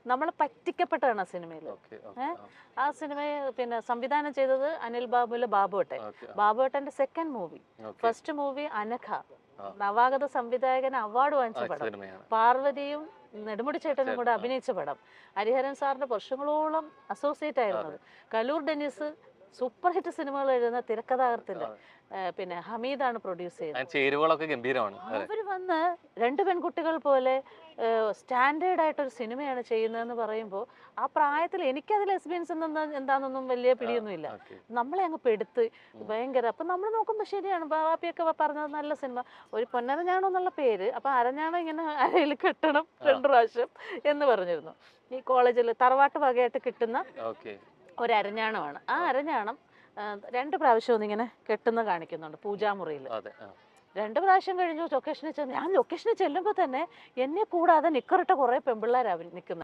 നമ്മൾ പറ്റിക്കപ്പെട്ടതാണ് ആ സിനിമയിൽ. ആ സിനിമ പിന്നെ സംവിധാനം ചെയ്തത് അനിൽ ബാബുവിലെ ബാബുവേട്ടൻ. ബാബുവേട്ടന്റെ second movie. First movie Anagha, നവാഗത സംവിധായകൻ അവാർഡ് വാങ്ങിച്ച പടം. പാർവതിയും നെടുമുടി ചേട്ടനും കൂടെ അഭിനയിച്ച പടം. ഹരിഹരൻ സാറിന്റെ വർഷങ്ങളോളം അസോസിയേറ്റ് ആയിരുന്നത്. കലൂർ ഡെന്നിസ് സൂപ്പർ ഹിറ്റ് സിനിമകൾ എഴുതുന്ന തിരക്കഥാകൃത്തിന്റെ പിന്നെ ഹമീദാണ് പ്രൊഡ്യൂസ് ചെയ്യുന്നത്. ചേരുവകളൊക്കെ ഗംഭീരമാണ്. അവര് വന്ന് രണ്ട് പെൺകുട്ടികൾ പോലെ സ്റ്റാൻഡേർഡ് ആയിട്ടൊരു സിനിമയാണ് ചെയ്യുന്നതെന്ന് പറയുമ്പോൾ ആ പ്രായത്തിൽ എനിക്കതിൽ എക്സ്പീരിയൻസ് എന്താണെന്നൊന്നും വലിയ പിടിയൊന്നുമില്ല. നമ്മളെ അങ്ങ് പെടുത്ത് ഭയങ്കര. അപ്പം നമ്മൾ നോക്കുമ്പോൾ ശരിയാണ്, ബാപ്പിയൊക്കെ പറഞ്ഞത് നല്ല സിനിമ. ഒരു പൊന്നരഞ്ഞാണോ എന്നുള്ള പേര്, അപ്പം അരഞ്ഞാണോ ഇങ്ങനെ അരയിൽ കെട്ടണം 2 പ്രാവശ്യം എന്ന് പറഞ്ഞിരുന്നു. ഈ കോളേജിൽ തറവാട്ട് വകയായിട്ട് കിട്ടുന്ന ഒരു അരഞ്ഞാണമാണ്. ആ അരഞ്ഞാണം 2 പ്രാവശ്യം ഒന്നിങ്ങനെ കെട്ടുന്ന കാണിക്കുന്നുണ്ട് പൂജാമുറിയിൽ. 2 പ്രാവശ്യം കഴിഞ്ഞു ലൊക്കേഷനിൽ ചെന്ന്. ഞാൻ ലൊക്കേഷനിൽ ചെല്ലുമ്പോൾ തന്നെ എന്നെ കൂടാതെ നിക്കറിട്ട കുറേ പെൺപിള്ളേരാണ് നിൽക്കുന്നത്.